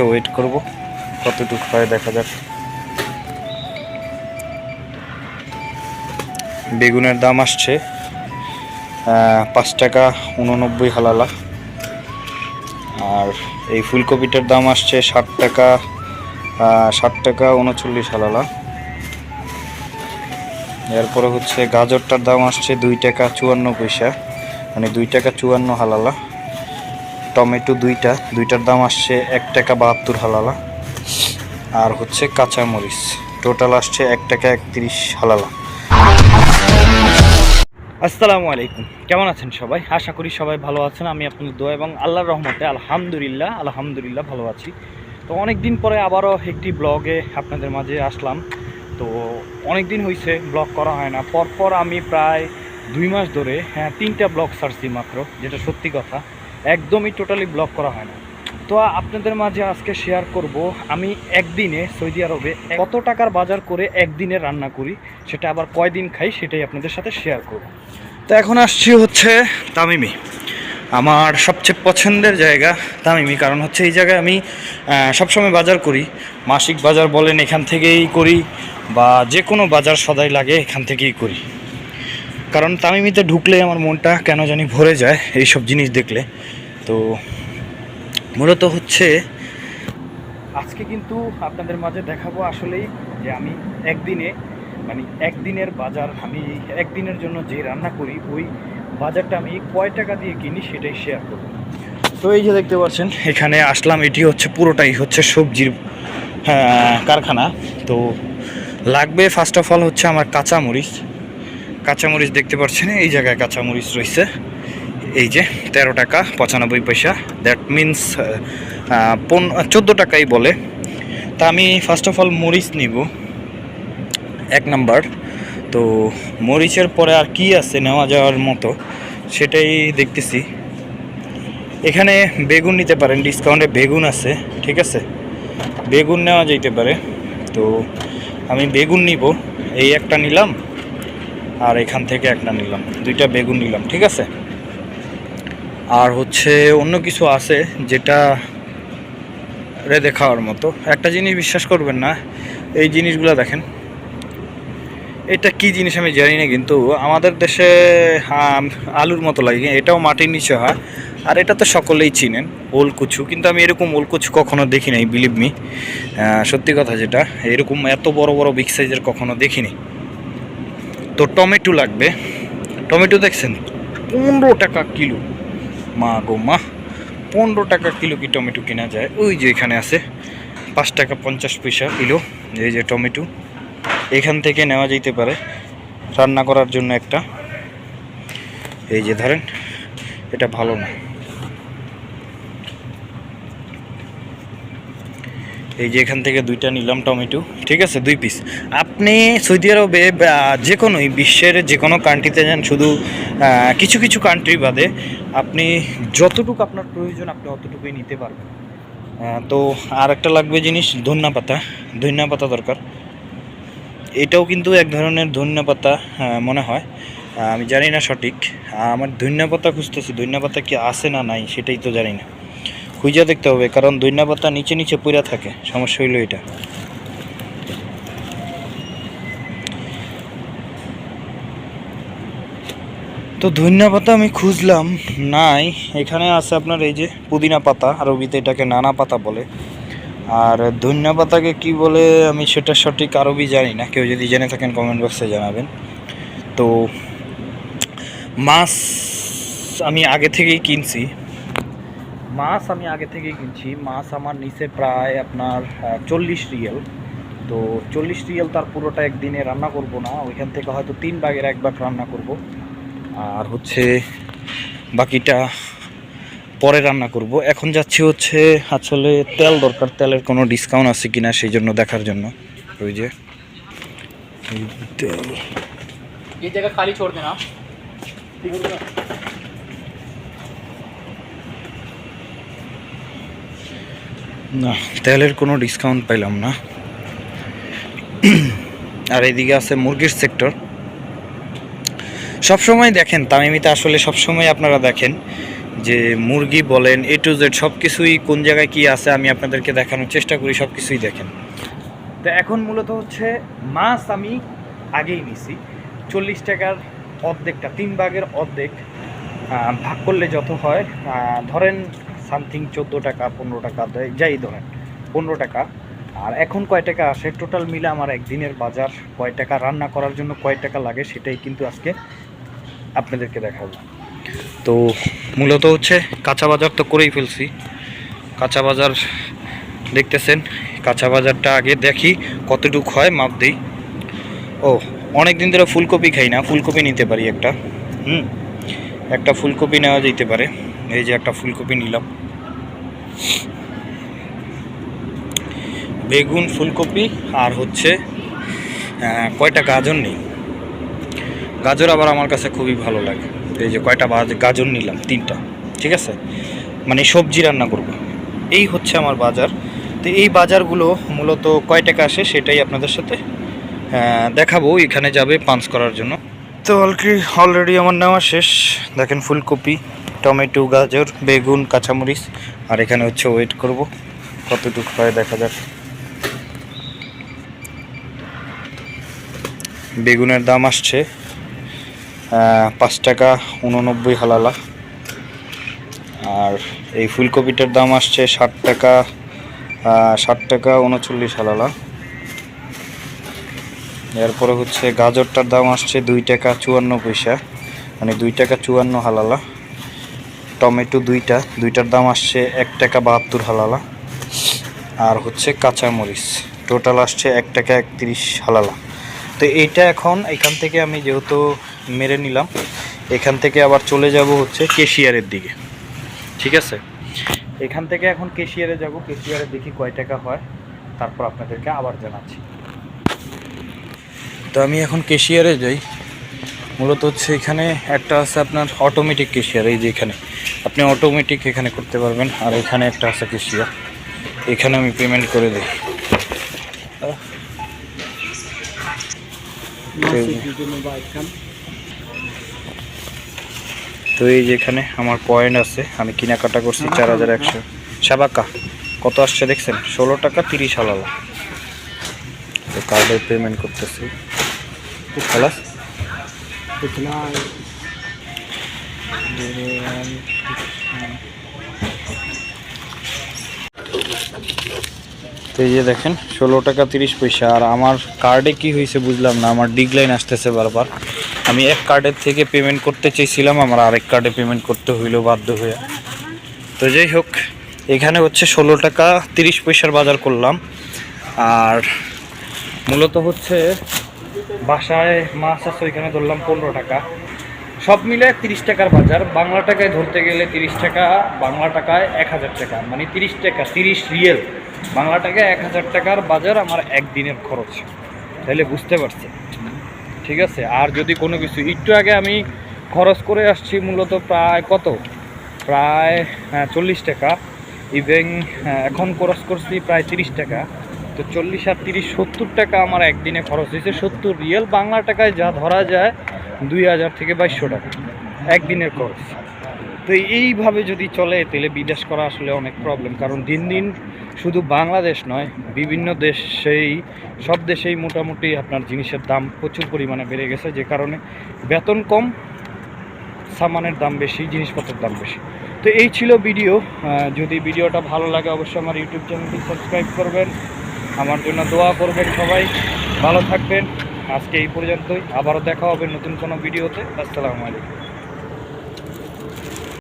আসছে, ওয়েট করব কতটুকু হয় দেখা যাক। বেগুনের দাম আসছে 5 টাকা 89 হালালা। আর এই ফুলকপিটার দাম আসছে 60 টাকা 39 হালালা। এরপরে হচ্ছে গাজরটার দাম আসছে 2 টাকা 54 পয়সা, মানে 2 টাকা 54 হালালা। টমেটো দুইটার দাম আসছে 1 টাকা 72 হালালা। আর হচ্ছে কাঁচামরিচ টোটাল আসছে 1 টাকা 31 হালালা। আসসালামু আলাইকুম, কেমন আছেন সবাই? আশা করি সবাই ভালো আছেন। আমি আপনাদের দোয়া এবং আল্লাহর রহমতে আলহামদুলিল্লাহ ভালো আছি। তো অনেক দিন পরে আবারও একটি ব্লগে আপনাদের মাঝে আসলাম। তো অনেক দিন হয়েছে ব্লগ করা হয় না। পরপর আমি প্রায় 2 মাস ধরে 3টা ব্লগ ছাড়ছি মাত্র, যেটা সত্যি কথা, একদমই টোটালি ব্লগ করা হয় না। তো আপনাদের মাঝে আজকে শেয়ার করব আমি একদিনে সৌদি আরবে কত টাকার বাজার করে একদিনে রান্না করি, সেটা আবার কয়দিন খাই সেটাই আপনাদের সাথে শেয়ার করব। তো এখন আসছি হচ্ছে তামিমি, আমার সবচেয়ে পছন্দের জায়গা তামিমি। কারণ হচ্ছে এই জায়গায় আমি সবসময় বাজার করি, মাসিক বাজার বলেন এখান থেকেই করি, বা যে কোনো বাজার সদাই লাগে এখান থেকেই করি। কারণ তামিমিতে ঢুকলে আমার মনটা কেন জানি ভরে যায় এইসব জিনিস দেখলে। তো মূলত হচ্ছে আজকে কিন্তু আপনাদের মাঝে দেখাবো আসলেই যে আমি একদিনের বাজার, আমি একদিনের জন্য যে রান্না করি ওই বাজারটা আমি কয় টাকা দিয়ে কিনি সেটাই শেয়ার করব। তো এই যে দেখতে পাচ্ছেন এখানে আসলাম, এটি হচ্ছে পুরোটাই হচ্ছে সবজির কারখানা। তো লাগবে ফার্স্ট অফ অল হচ্ছে আমার কাঁচামরিচ দেখতে পাচ্ছেন, এই জায়গায় কাঁচামরিচ রয়েছে এই যে 13 টাকা 95 পয়সা, দ্যাট মিন্স 14 টাকাই বলে। তা আমি ফার্স্ট অফ অল মরিচ নিব 1 নাম্বার। তো মরিচের পরে আর কি আছে নেওয়া যাওয়ার মতো সেটাই দেখতেছি। এখানে বেগুন নিতে পারেন, ডিসকাউন্টে বেগুন আছে, ঠিক আছে, বেগুন নেওয়া যেতে পারে। তো আমি বেগুন নিব, এই একটা নিলাম আর এখান থেকে একটা নিলাম, 2টা বেগুন নিলাম, ঠিক আছে। আর হচ্ছে অন্য কিছু আছে যেটা রেঁধে খাওয়ার মতো। একটা জিনিস বিশ্বাস করবেন না, এই জিনিসগুলো দেখেন, এটা কি জিনিস আমি জানি না, কিন্তু আমাদের দেশে আলুর মতো লাগে, এটাও মাটির নিচে হয়। আর এটা তো সকলেই চিনেন, ওলকুচু, কিন্তু আমি এরকম ওলকুচু কখনো দেখি নাই, বিলিভ মি, সত্যি কথা যেটা, এরকম এত বড় বড় বিগ সাইজের কখনো দেখিনি। তো টমেটো লাগবে, টমেটো দেখছেন 15 টাকা কিলো, মা গো মা, 15 টাকা কিলো কি টমেটো কেনা যায়? ওই যে এখানে আছে 5 টাকা 50 পয়সা কিলো, এই যে টমেটো এখান থেকে নেওয়া যেতে পারে রান্না করার জন্য একটা। এই যে ধরেন, এটা ভালো না, এই যে এখান থেকে 2টা নিলাম টমেটো, ঠিক আছে, 2 পিস। আপনি সৌদি আরবে যে কোনো বিশ্বের যে কোনো কান্ট্রিতে যান, শুধু কিছু কিছু কান্ট্রি বাদে আপনি যতটুকু আপনার প্রয়োজন আপনি অতটুকুই নিতে পারবেন। তো আর একটা লাগবে জিনিস, ধনিয়া পাতা দরকার। এটাও কিন্তু এক ধরনের ধনিয়া পাতা মনে হয়, আমি জানি না সঠিক। আমার ধনিয়া পাতা খুঁজতেছি, ধনিয়া পাতা কি আছে না নাই সেটাই তো জানি না, খুঁজে দেখতে হবে, কারণ ধনিয়া পাতা নিচে নিচে পড়ে থাকে, সমস্যা হইলো এটা। তো ধনিয়া পাতা আমি খুঁজলাম, নাই। এখানে আছে আপনার এই যে পুদিনা পাতা, আরবিতে এটাকে নানা পাতা বলে। আর ধনিয়া পাতাকে কি বলে আমি সেটা সঠিক আরবি জানি না, কেউ যদি জেনে থাকেন কমেন্ট বক্সে জানাবেন। তো মাছ আমি আগে থেকেই কিনছি, মাছ আমার নিচে প্রায় আপনার 40 রিয়াল। তো 40 রিয়াল তার পুরোটা একদিনে রান্না করব না, ওইখান থেকে হয়তো 3 ভাগের 1 ভাগ রান্না করব, আর হচ্ছে বাকিটা পরে রান্না করব। এখন যাচ্ছি হচ্ছে আসলে তেল দরকার, তেলের কোনো ডিসকাউন্ট আছে কিনা সেই জন্য দেখার জন্য। ওই যে তেল ये जगह खाली छोड़ देना। না, তেলের কোনো ডিসকাউন্ট পাইলাম না। আর এদিকে আছে মুরগির সেক্টর। সবসময় দেখেন তামিমিতে আসলে সবসময় আপনারা দেখেন যে মুরগি বলেন A to Z সব কিছুই কোন জায়গায় কী আছে আমি আপনাদেরকে দেখানোর চেষ্টা করি, সব কিছুই দেখেন। তো এখন মূলত হচ্ছে মাছ আমি আগেই নিছি 40 টাকার অর্ধেকটা, 3 ভাগের অর্ধেক ভাগ করলে যত হয় ধরেন সামথিং 14 টাকা 15 টাকা যাই ধরেন 15 টাকা। আর এখন কয় টাকা আসে টোটাল মিলে আমার একদিনের বাজার কয় টাকা, রান্না করার জন্য কয় টাকা লাগে সেটাই কিন্তু আজকে আপনাদেরকে দেখাবো। তো মূলত হচ্ছে কাঁচা বাজার তো করেই ফেলছি, কাঁচা বাজার দেখতেছেন। কাঁচা বাজারটা আগে দেখি কতটুক হয়, মাপ দিই। ও অনেক দিন ধরে ফুলকপি খাই না, ফুলকপি নিতে পারি একটা। একটা ফুলকপি নেওয়া যেতে পারে। এই যে একটা ফুলকপি নিলাম। বেগুন, ফুলকপি আর হচ্ছে কয়টা গাজর নেই। গাজর আবার আমার কাছে খুবই ভালো লাগে। এই যে কয়টা গাজর নিলাম, 3টা, ঠিক আছে, মানে সবজি রান্না করব। এই হচ্ছে আমার বাজার। তো এই বাজারগুলো মূলত কয় টাকা আসে সেটাই আপনাদের সাথে দেখাবো। এখানে যাবে পাঞ্চ করার জন্য। তো অলরেডি আমার নেওয়া শেষ। দেখেন ফুলকপি, টমেটো, গাজর, বেগুন, কাঁচামরিচ। আর এখানে হচ্ছে ওয়েট করব কতটুকু হয় দেখা যাক। বেগুনের দাম আসছে 5 টাকা 89 হালালা। আর এই ফুলকপিটার দাম আসছে 60 টাকা 39 হালালা। এরপরে হচ্ছে গাজরটার দাম আসছে 2 টাকা 54 পয়সা, মানে 2 টাকা 54 হালালা। টমেটো দুইটার দাম আসছে 1 টাকা 72 হালালা। আর হচ্ছে কাঁচামরিচ টোটাল আসছে 1 টাকা 31 হালালা। তো এইটা এখন এখান থেকে আমি যেহেতু মেরে নিলাম, এখান থেকে আবার চলে যাব হচ্ছে ক্যাশিয়ারের দিকে, ঠিক আছে। এখান থেকে এখন ক্যাশিয়ারে যাব, ক্যাশিয়ারে দেখি কয় টাকা হয়, তারপর আপনাদেরকে আবার জানাচ্ছি। তো আমি এখন ক্যাশিয়ারে যাই। মূলত হচ্ছে এখানে একটা আছে আপনার অটোমেটিক ক্যাশিয়ার, এই যে এখানে আপনি অটোমেটিক এখানে করতে পারবেন। আর এখানে একটা আছে ক্যাশিয়ার, এখানে আমি পেমেন্ট করে দিই। তো এই যেখানে আমার পয়েন্ট আছে, আমি কেনাকাটা করছি 4100 সাবাকা। কত আসছে দেখছেন? 16 টাকা 30 হালালা। তো কার্ডে পেমেন্ট করতেছি। খালাস তো এই যে দেখেন 16 টাকা 30 পয়সা। আর আমার কার্ডে কি হয়েছে বুঝলাম না, আমার ডিক্লাইন আসতেছে বারবার। আমি এক কার্ডের থেকে পেমেন্ট করতে চেয়েছিলাম, আমার আরেক কার্ডে পেমেন্ট করতে হইলো বাধ্য হয়ে। তো যাই হোক, এখানে হচ্ছে 16 টাকা 30 পয়সার বাজার করলাম। আর মূলত হচ্ছে বাসায় মাছ আছে, ওইখানে ধরলাম 15 টাকা। সব মিলে 30 টাকার বাজার। বাংলা টাকায় ধরতে গেলে 30 টাকা, বাংলা টাকায় 1000 টাকা, মানে 30 টাকা 30 রিয়েল, বাংলা টাকায় 1000 টাকার বাজার আমার একদিনের খরচ। তাহলে বুঝতে পারছি, ঠিক আছে। আর যদি কোনো কিছু একটু আগে আমি খরচ করে আসছি মূলত প্রায় কত, প্রায় 40 টাকা। ইভেন এখন খরচ করছি প্রায় 30 টাকা। তো 40 আর 30 70 টাকা আমার একদিনে খরচ হয়েছে। 70 রিয়েল, বাংলা টাকায় যা ধরা যায় 2000 থেকে 2200 টাকা একদিনের খরচ। তো এইভাবে যদি চলে তাহলে বিদেশ করা আসলে অনেক প্রবলেম। কারণ দিন দিন শুধু বাংলাদেশ নয়, বিভিন্ন দেশেই, সব দেশেই মোটামুটি আপনার জিনিসের দাম প্রচুর পরিমাণে বেড়ে গেছে, যে কারণে বেতন কম, সামানের দাম বেশি, জিনিসপত্রের দাম বেশি। তো এই ছিল ভিডিও। যদি ভিডিওটা ভালো লাগে অবশ্যই আমার ইউটিউব চ্যানেলটি সাবস্ক্রাইব করবেন, আমার জন্য দোয়া করবেন। সবাই ভালো থাকবেন। আজকে এই পর্যন্তই, আবারও দেখা হবে নতুন কোনো ভিডিওতে। আসসালামু আলাইকুম।